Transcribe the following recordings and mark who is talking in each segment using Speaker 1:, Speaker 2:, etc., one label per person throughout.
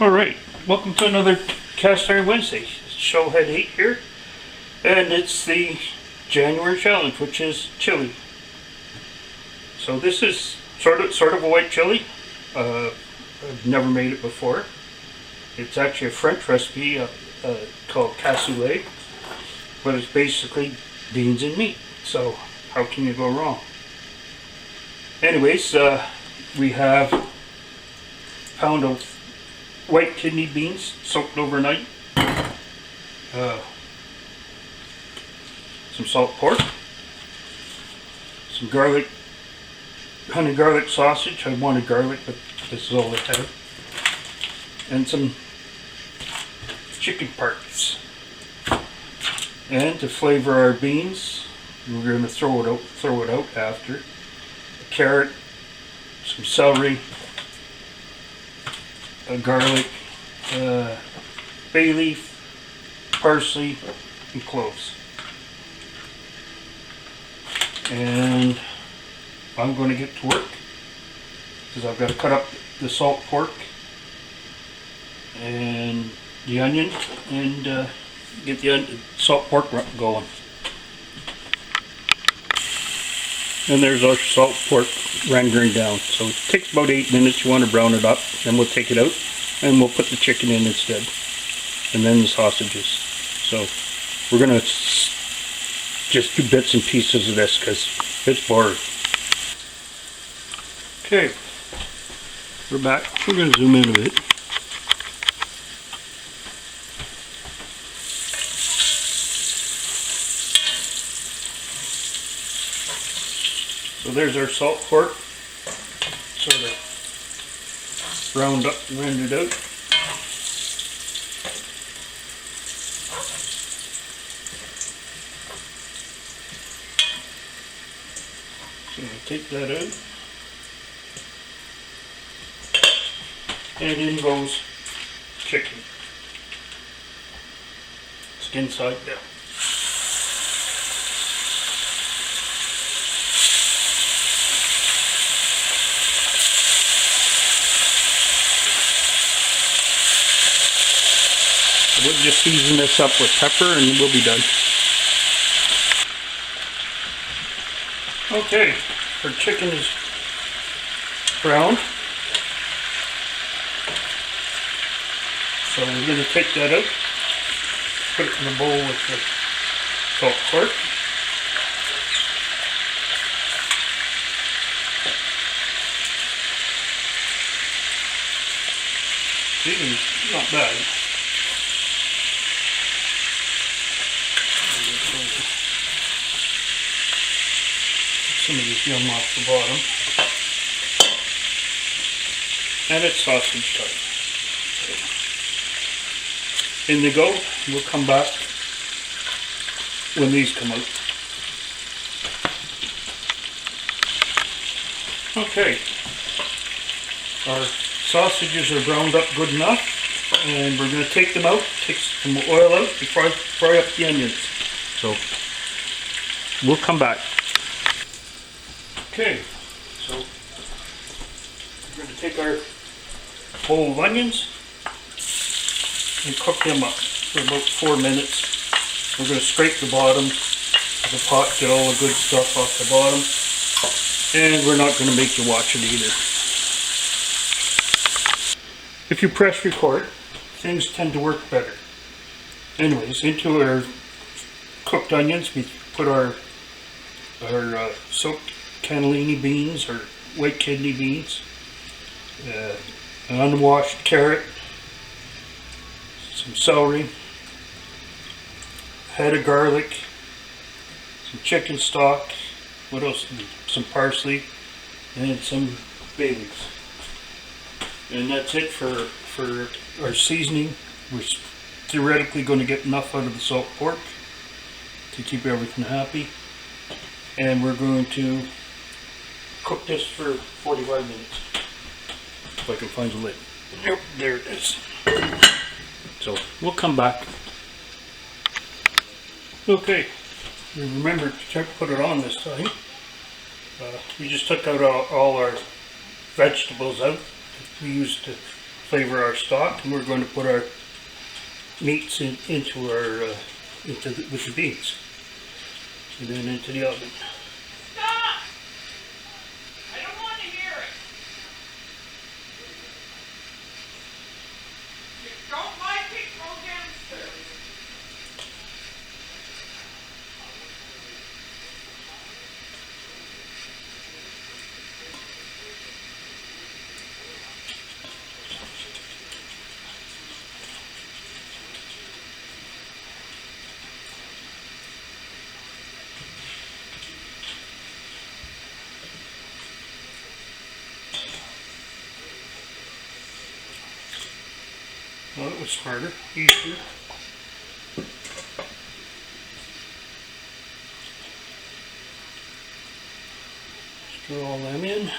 Speaker 1: Alright, welcome to another Cast Iron Wednesday. Showhead 8 here. And it's the January challenge, which is chili. So this is sort of a white chili. I've never made it before. It's actually a French recipe called cassoulet. But it's basically beans and meat. So how can you go wrong? Anyways, we have a pound of white kidney beans soaked overnight, some salt pork, some garlic, honey garlic sausage. I wanted garlic, but this is all I have, and some chicken parts. And to flavor our beans, we're going to throw it out after. A carrot, some celery, garlic, bay leaf, parsley, and cloves. And I'm going to get to work because I've got to cut up the salt pork and the onion and get the salt pork going. And there's our salt pork rendering down. So it takes about 8 minutes. You want to brown it up. Then we'll take it out and we'll put the chicken in instead. And then the sausages. So we're going to just do bits and pieces of this because it's boring. Okay. We're back. We're going to zoom in a bit. So there's our salt pork, sort of browned up and rendered out. So I'll take that out. And in goes chicken. Skin side down. We'll just season this up with pepper and we'll be done. Okay, our chicken is browned. So we're going to take that out, put it in a bowl with the salt pork. Chicken's not bad. Some of this yum off the bottom. And it's sausage type. So, in they go. We'll come back when these come out. Okay. Our sausages are browned up good enough. And we're going to take them out, take some oil out, and fry up the onions. So, we'll come back. Okay, so we're going to take our bowl of onions and cook them up for about 4 minutes. We're going to scrape the bottom of the pot, get all the good stuff off the bottom, and we're not going to make you watch it either. If you press record, things tend to work better. Anyways, into our cooked onions, we put our soaked cannellini beans or white kidney beans, an unwashed carrot, some celery, a head of garlic, some chicken stock, what else? Some parsley, and some bay leaves. And that's it for our seasoning. We're theoretically going to get enough out of the salt pork to keep everything happy. And we're going to cook this for 45 minutes. If I can find the lid. Yep, there it is. So we'll come back. Okay, we remembered to put it on this time. We just took out all our vegetables out. We used to flavor our stock, and we're going to put our meats into with the beans, and then into the oven.
Speaker 2: Stop! I don't want to hear it. If you don't like it, go downstairs.
Speaker 1: Well, it was smarter, easier. Stir all them in.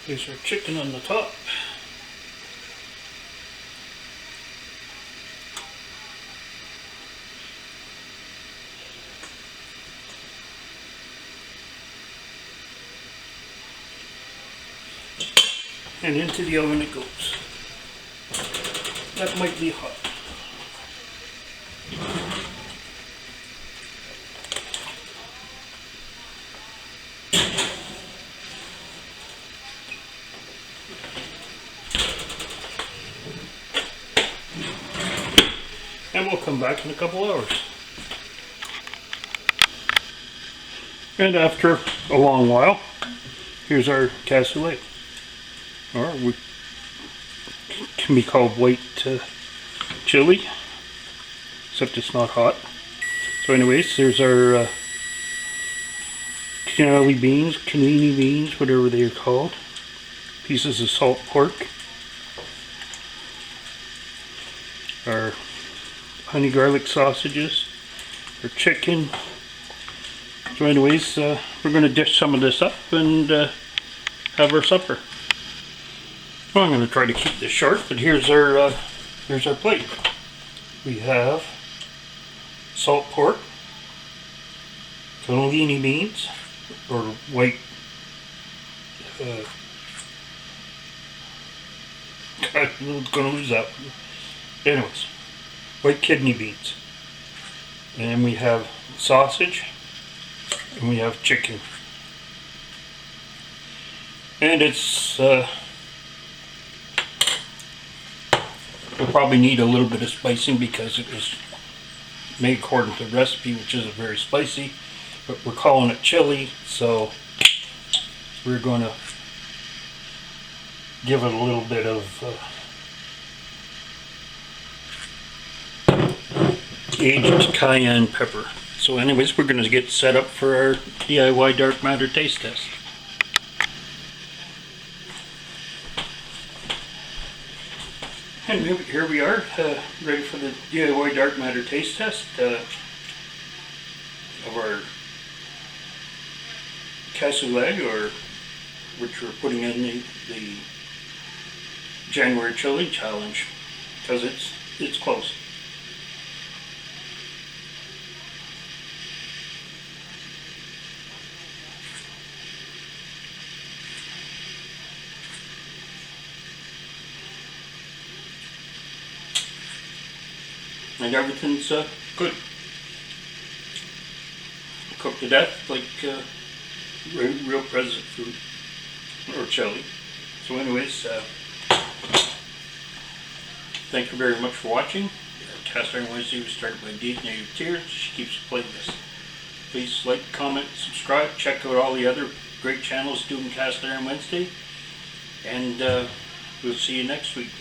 Speaker 1: Here's our chicken on the top. And into the oven it goes. That might be hot. And we'll come back in a couple hours. And after a long while, here's our cassoulet. Or we can be called white chili, except it's not hot. So anyways, there's our canali beans, canini beans, whatever they are called. Pieces of salt pork. Our honey garlic sausages. Our chicken. So anyways, we're going to dish some of this up and have our supper. Well, I'm going to try to keep this short, but here's our plate. We have salt pork, cannellini beans, or white, I'm going to lose that one. Anyways, white kidney beans. And we have sausage, and we have chicken. And it's, we'll probably need a little bit of spicing because it was made according to the recipe, which isn't very spicy, but we're calling it chili, so we're going to give it a little bit of aged cayenne pepper. So anyways, we're going to get set up for our DIY dark matter taste test. And here we are, ready for the DIY dark matter taste test of our cassoulet, or which we're putting in the January chili challenge, because it's close. And everything's good. Cooked to death like real present food, or chili. So anyways, thank you very much for watching. Cast Iron Wednesday was started by Dee Native Tears. She keeps playing this. Please like, comment, subscribe. Check out all the other great channels doing Cast Iron Wednesday. And we'll see you next week.